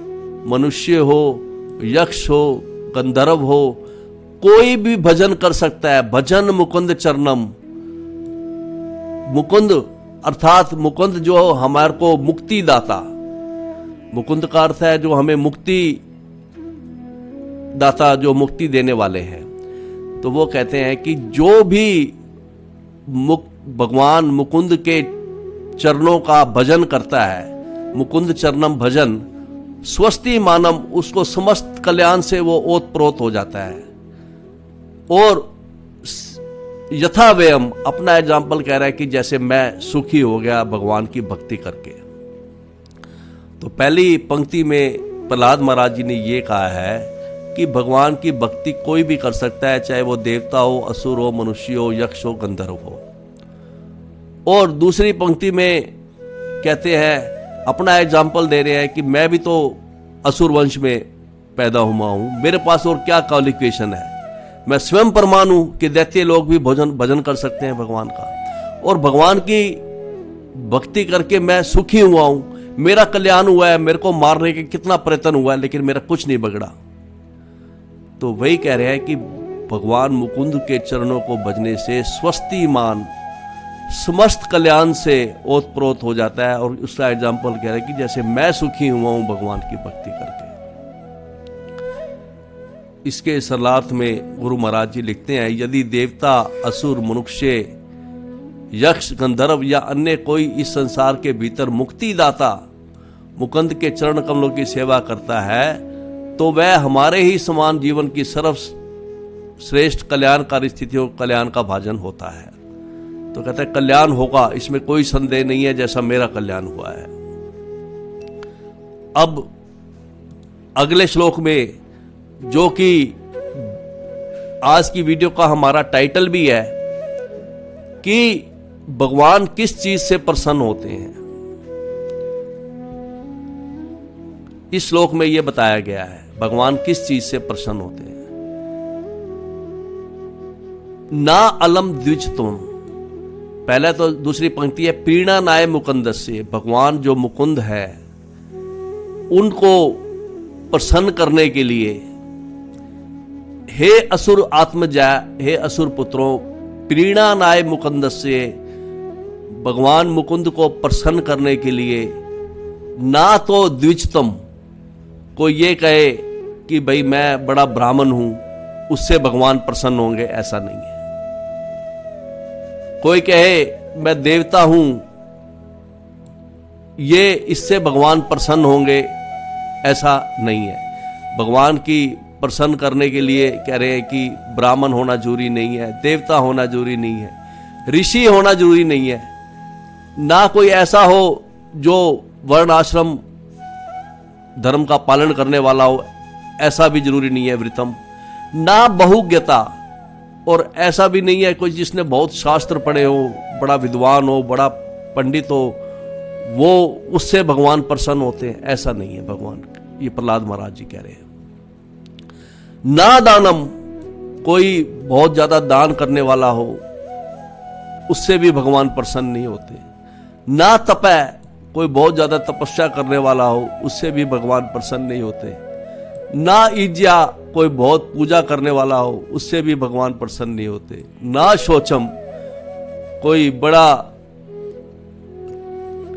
मनुष्य हो, यक्ष हो, गंधर्व हो, कोई भी भजन कर सकता है। भजन मुकुंद चरणम। मुकुंद अर्थात मुकुंद जो हमारे को मुक्ति दाता, मुकुंद का अर्थ है जो हमें मुक्ति दाता, जो मुक्ति देने वाले हैं। तो वो कहते हैं कि जो भी भगवान मुकुंद के चरणों का भजन करता है, मुकुंद चरणम भजन, स्वस्ति मानम, उसको समस्त कल्याण से वो ओतप्रोत हो जाता है। और यथा व्ययम, अपना एग्जाम्पल कह रहा है कि जैसे मैं सुखी हो गया भगवान की भक्ति करके। तो पहली पंक्ति में प्रहलाद महाराज जी ने ये कहा है कि भगवान की भक्ति कोई भी कर सकता है, चाहे वो देवता हो, असुर हो, मनुष्य हो, यक्ष हो, गंधर्व हो। और दूसरी पंक्ति में कहते हैं, अपना एग्जाम्पल दे रहे हैं कि मैं भी तो असुर वंश में पैदा हुआ हूं, मेरे पास और क्या क्वालिफिकेशन है। मैं स्वयं प्रमाण हूं कि दैत्य लोग भी भजन कर सकते हैं भगवान का, और भगवान की भक्ति करके मैं सुखी हुआ हूं, मेरा कल्याण हुआ है। मेरे को मारने के कितना प्रयत्न हुआ है, लेकिन मेरा कुछ नहीं बिगड़ा। तो वही कह रहे हैं कि भगवान मुकुंद के चरणों को भजने से स्वस्ति मान समस्त कल्याण से ओतप्रोत हो जाता है। और उसका एग्जाम्पल कह रहे हैं कि जैसे मैं सुखी हुआ हूं भगवान की भक्ति करके। इसके सरलार्थ में गुरु महाराज जी लिखते हैं, यदि देवता, असुर, मनुष्य, यक्ष, गंधर्व या अन्य कोई इस संसार के भीतर मुक्तिदाता मुकुंद के चरण कमलों की सेवा करता है, तो वह हमारे ही समान जीवन की सर्वश्रेष्ठ कल्याणकारी स्थितियों कल्याण का भाजन होता है। तो कहते हैं कल्याण होगा, इसमें कोई संदेह नहीं है, जैसा मेरा कल्याण हुआ है। अब अगले श्लोक में, जो कि आज की वीडियो का हमारा टाइटल भी है, कि भगवान किस चीज से प्रसन्न होते हैं, इस श्लोक में यह बताया गया है भगवान किस चीज से प्रसन्न होते हैं। ना अलम द्विज तुम, पहले तो दूसरी पंक्ति है, प्रीणा नाय मुकुंद से, भगवान जो मुकुंद है उनको प्रसन्न करने के लिए, हे असुर आत्मजा, हे असुर पुत्रों, प्रीणा नाय मुकुंद से, भगवान मुकुंद को प्रसन्न करने के लिए ना तो द्विजतम, कोई ये कहे कि भाई मैं बड़ा ब्राह्मण हूं उससे भगवान प्रसन्न होंगे, ऐसा नहीं है। कोई कहे मैं देवता हूं, ये इससे भगवान प्रसन्न होंगे, ऐसा नहीं है। भगवान की प्रसन्न करने के लिए कह रहे हैं कि ब्राह्मण होना जरूरी नहीं है, देवता होना जरूरी नहीं है, ऋषि होना जरूरी नहीं है, ना कोई ऐसा हो जो वर्ण आश्रम धर्म का पालन करने वाला हो, ऐसा भी जरूरी नहीं है वृतम, ना बहुज्ञता, और ऐसा भी नहीं है कोई जिसने बहुत शास्त्र पढ़े हो, बड़ा विद्वान हो, बड़ा पंडित हो, वो उससे भगवान प्रसन्न होते हैं, ऐसा नहीं है भगवान। ये प्रहलाद महाराज जी कह रहे हैं। ना दानम, कोई बहुत ज्यादा दान करने वाला हो, उससे भी भगवान प्रसन्न नहीं होते। ना तपय, कोई बहुत ज्यादा तपस्या करने वाला हो, उससे भी भगवान प्रसन्न नहीं होते। ना ईज्या, कोई बहुत पूजा करने वाला हो, उससे भी भगवान प्रसन्न नहीं होते। ना शौचम, कोई बड़ा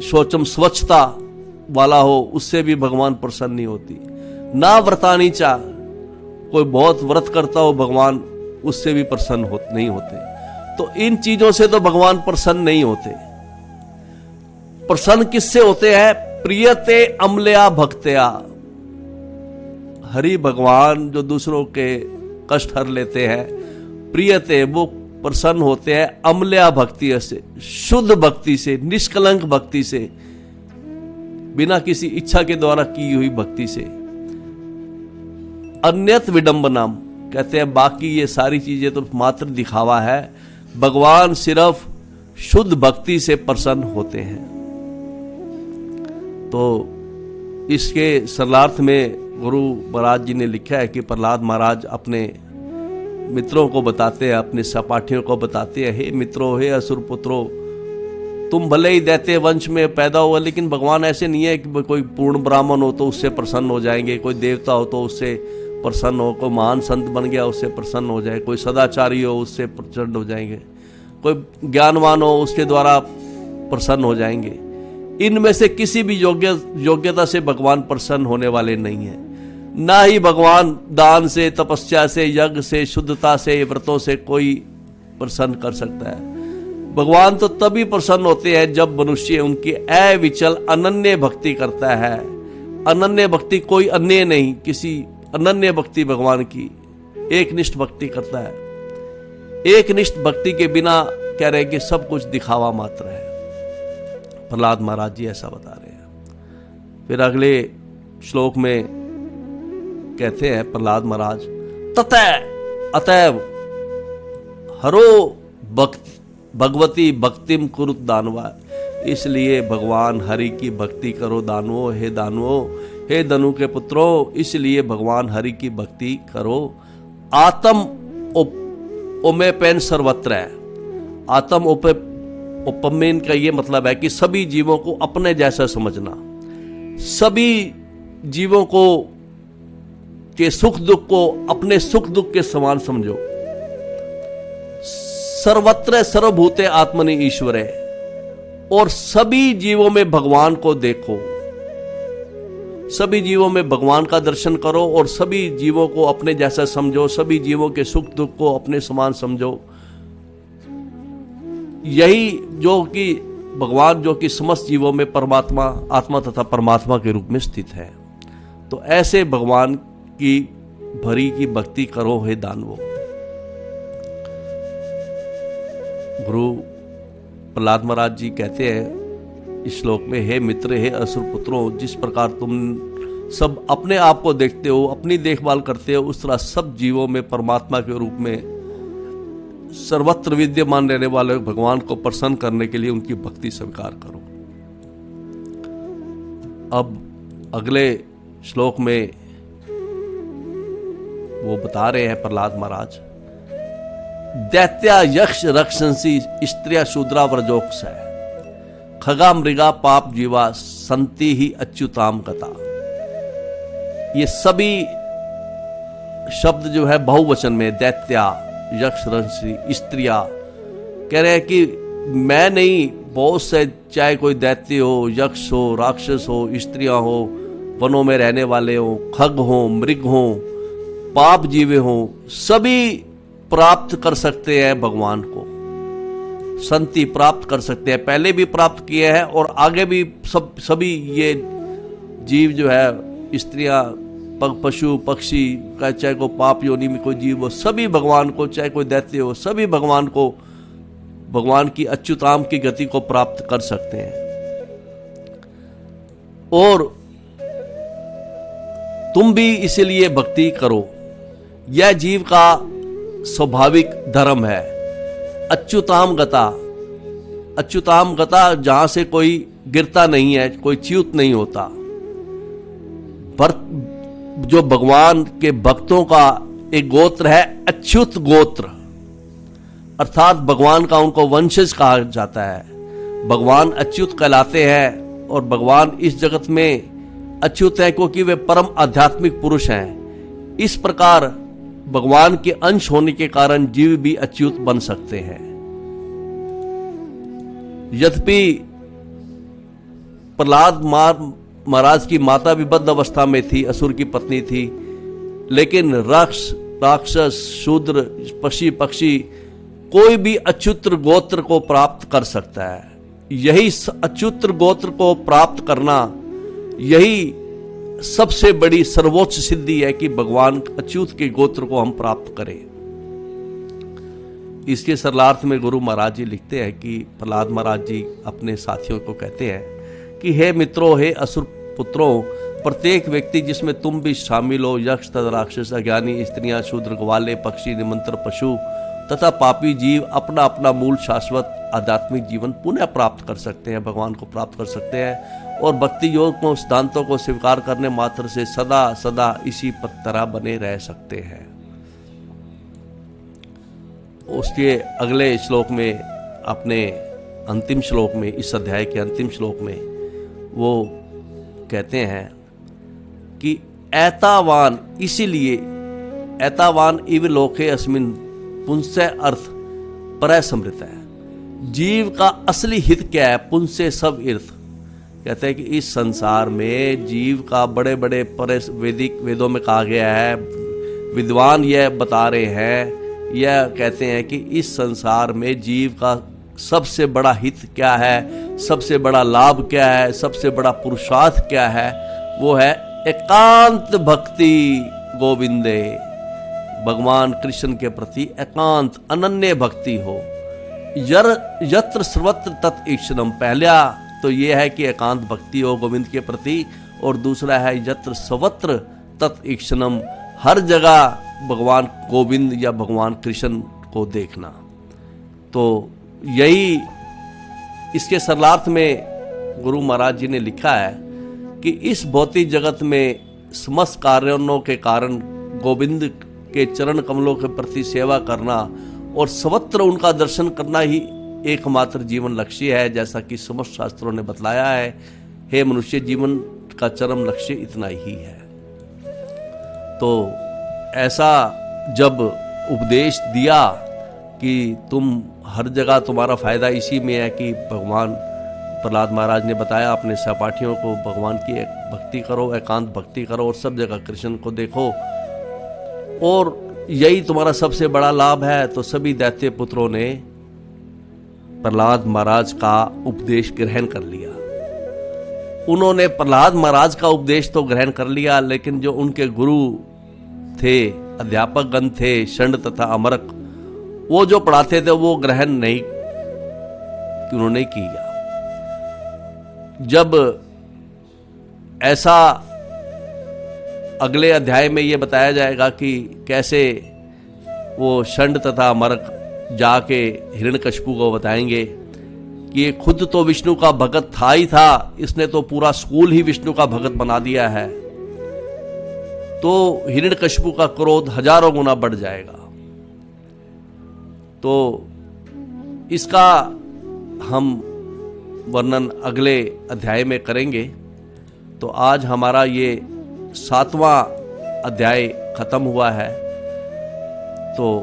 शौचम स्वच्छता वाला हो, उससे भी भगवान प्रसन्न नहीं होती। ना व्रतानीचा, कोई बहुत व्रत करता हो भगवान, उससे भी प्रसन्न नहीं होते। तो इन चीजों से तो भगवान प्रसन्न नहीं होते। प्रसन्न किससे होते हैं? प्रियते अम्लया भक्तया, हरि भगवान जो दूसरों के कष्ट हर लेते हैं, प्रियते, वो प्रसन्न होते हैं अम्लया भक्ति से, शुद्ध भक्ति से, निष्कलंक भक्ति से, बिना किसी इच्छा के द्वारा की हुई भक्ति से। अन्यत विडंबनाम, कहते हैं बाकी ये सारी चीजें तो मात्र दिखावा है, भगवान सिर्फ शुद्ध भक्ति से प्रसन्न होते हैं। तो इसके सरलार्थ में गुरु महाराज जी ने लिखा है कि प्रहलाद महाराज अपने मित्रों को बताते हैं, अपने सहपाठियों को बताते हैं, हे मित्रों, हे असुर पुत्रों, तुम भले ही दैत्य वंश में पैदा हुआ, लेकिन भगवान ऐसे नहीं है कि कोई पूर्ण ब्राह्मण हो तो उससे प्रसन्न हो जाएंगे, कोई देवता हो तो उससे प्रसन्न हो, कोई महान संत बन गया उससे प्रसन्न हो जाए, कोई सदाचारी हो उससे प्रसन्न हो जाएंगे, कोई ज्ञानवान हो उसके द्वारा प्रसन्न हो जाएंगे। इनमें से किसी भी योग्यता से भगवान प्रसन्न होने वाले नहीं है। ना ही भगवान दान से, तपस्या से, यज्ञ से, शुद्धता से, व्रतों से कोई प्रसन्न कर सकता है। भगवान तो तभी प्रसन्न होते हैं जब मनुष्य उनकी अविचल अनन्य भक्ति करता है। अनन्य भक्ति कोई अन्य नहीं, किसी अनन्य भक्ति भगवान की एकनिष्ठ भक्ति करता है। एकनिष्ठ भक्ति के बिना कह रहे हैं कि सब कुछ दिखावा मात्र है। प्रहलाद महाराज जी ऐसा बता रहे हैं। फिर अगले श्लोक में कहते हैं प्रहलाद महाराज, ततः अतएव हरो भगवती भक्तिम कुरुत दानवा, इसलिए भगवान हरि की भक्ति करो दानवो, हे दानवो, हे धनु के पुत्रों, इसलिए भगवान हरि की भक्ति करो। आत्म उमेपेन सर्वत्र है। आत्म उपमेन का ये मतलब है कि सभी जीवों को अपने जैसा समझना, सभी जीवों को के सुख दुख को अपने सुख दुख के समान समझो। सर्वत्र सर्वभूते आत्मनि ईश्वरे, और सभी जीवों में भगवान को देखो, सभी जीवों में भगवान का दर्शन करो और सभी जीवों को अपने जैसा समझो, सभी जीवों के सुख दुख को अपने समान समझो। यही जो कि भगवान जो कि समस्त जीवों में परमात्मा, आत्मा तथा परमात्मा के रूप में स्थित है। तो ऐसे भगवान की भरी की भक्ति करो हे दानवों। गुरु प्रहलाद महाराज जी कहते हैं इस श्लोक में, हे मित्र, हे असुर पुत्रों, जिस प्रकार तुम सब अपने आप को देखते हो, अपनी देखभाल करते हो, उस तरह सब जीवों में परमात्मा के रूप में सर्वत्र विद्यमान रहने वाले भगवान को प्रसन्न करने के लिए उनकी भक्ति स्वीकार करो। अब अगले श्लोक में वो बता रहे हैं प्रहलाद महाराज, दैत्या यक्ष रक्षंसी स्त्रिया शूद्रा व्रजोक्ष है, खगा मृगा पाप जीवा संति ही अच्युताम गता। ये सभी शब्द जो है बहुवचन में, दैत्या यक्ष रक्षी स्त्रिया, कह रहे हैं कि मैं नहीं, बहुत से, चाहे कोई दैत्य हो, यक्ष हो, राक्षस हो, स्त्रियां हो, वनों में रहने वाले हो, खग हो, मृग हो, पाप जीवे हो, सभी प्राप्त कर सकते हैं भगवान को, संति प्राप्त कर सकते हैं, पहले भी प्राप्त किए हैं और आगे भी सभी ये जीव जो है, स्त्रियां, पशु पक्षी का, चाहे को पाप योनि में कोई जीव हो, सभी भगवान को, चाहे कोई दैत्य हो, सभी भगवान को, भगवान की अच्युताम की गति को प्राप्त कर सकते हैं। और तुम भी इसीलिए भक्ति करो, यह जीव का स्वाभाविक धर्म है। अच्युताम गता, अच्युताम गता जहां से कोई गिरता नहीं है, कोई च्युत नहीं होता। जो भगवान के भक्तों का एक गोत्र है अच्युत गोत्र, अर्थात भगवान का उनको वंशज कहा जाता है। भगवान अच्युत कहलाते हैं और भगवान इस जगत में अच्युत है क्योंकि वे परम आध्यात्मिक पुरुष हैं। इस प्रकार भगवान के अंश होने के कारण जीव भी अच्युत बन सकते हैं। यद्यपि प्रहलाद महाराज की माता भी बद्ध अवस्था में थी, असुर की पत्नी थी, लेकिन राक्षस, शूद्र, पक्षी कोई भी अच्युत गोत्र को प्राप्त कर सकता है। यही अच्युत गोत्र को प्राप्त करना, यही सबसे बड़ी सर्वोच्च सिद्धि है कि भगवान अच्युत के गोत्र को हम प्राप्त करें। इसके सरलार्थ में गुरु महाराज जी लिखते हैं कि प्रहलाद महाराज जी अपने साथियों को कहते हैं कि हे मित्रों, हे असुर पुत्रों, प्रत्येक व्यक्ति जिसमें तुम भी शामिल हो, यक्ष तथा राक्षस, अज्ञानी स्त्रियां, शूद्र, ग्वाले, पक्षी, निमंत्र पशु तथा पापी जीव अपना अपना मूल शाश्वत आध्यात्मिक जीवन पुनः प्राप्त कर सकते हैं, भगवान को प्राप्त कर सकते हैं और भक्ति योग को, सिद्धांतों को स्वीकार करने मात्र से सदा सदा इसी तरह बने रह सकते हैं। उसके अगले श्लोक में, अपने अंतिम श्लोक में, इस अध्याय के अंतिम श्लोक में वो कहते हैं कि ऐतावान, इसीलिए ऐतावान इव लोके अस्मिन पुंसे अर्थ परय समृत है। जीव का असली हित क्या है? पुंसे सब अर्थ। कहते हैं कि इस संसार में जीव का बड़े बड़े वैदिक वेदों में कहा गया है, विद्वान यह बता रहे हैं, यह कहते हैं कि इस संसार में जीव का सबसे बड़ा हित क्या है, सबसे बड़ा लाभ क्या है, सबसे बड़ा पुरुषार्थ क्या है? वो है एकांत भक्ति गोविंदे, भगवान कृष्ण के प्रति एकांत अनन्य भक्ति हो। यत्र सर्वत्र तत् ईक्षणम, पहला तो ये है कि एकांत भक्ति हो गोविंद के प्रति, और दूसरा है यत्र सर्वत्र तत्ईक्षणम, हर जगह भगवान गोविंद या भगवान कृष्ण को देखना। तो यही इसके सरलार्थ में गुरु महाराज जी ने लिखा है कि इस भौतिक जगत में समस्त कार्यों के कारण गोविंद के चरण कमलों के प्रति सेवा करना और सर्वत्र उनका दर्शन करना ही एकमात्र जीवन लक्ष्य है, जैसा कि समस्त शास्त्रों ने बतलाया है। हे मनुष्य, जीवन का चरम लक्ष्य इतना ही है। तो ऐसा जब उपदेश दिया कि तुम हर जगह, तुम्हारा फायदा इसी में है कि भगवान प्रहलाद महाराज ने बताया अपने सहपाठियों को भगवान की भक्ति करो, एकांत भक्ति करो और सब जगह कृष्ण को देखो, और यही तुम्हारा सबसे बड़ा लाभ है। तो सभी दैत्य पुत्रों ने प्रहलाद महाराज का उपदेश ग्रहण कर लिया। उन्होंने प्रहलाद महाराज का उपदेश तो ग्रहण कर लिया, लेकिन जो उनके गुरु थे, अध्यापक गण थे, षंड तथा अमरक, वो जो पढ़ाते थे वो ग्रहण नहीं उन्होंने किया। जब ऐसा अगले अध्याय में ये बताया जाएगा कि कैसे वो षंड तथा अमरक जाके हिरण्यकशिपु को बताएंगे कि ये खुद तो विष्णु का भगत था ही था, इसने तो पूरा स्कूल ही विष्णु का भगत बना दिया है। तो हिरण्यकशिपु का क्रोध हजारों गुना बढ़ जाएगा। तो इसका हम वर्णन अगले अध्याय में करेंगे। तो आज हमारा ये 7वां अध्याय खत्म हुआ है। तो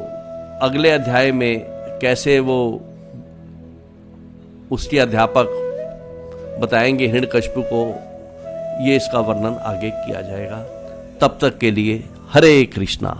अगले अध्याय में कैसे वो उसके अध्यापक बताएंगे हिरण्यकशिपु को, ये इसका वर्णन आगे किया जाएगा। तब तक के लिए हरे कृष्णा।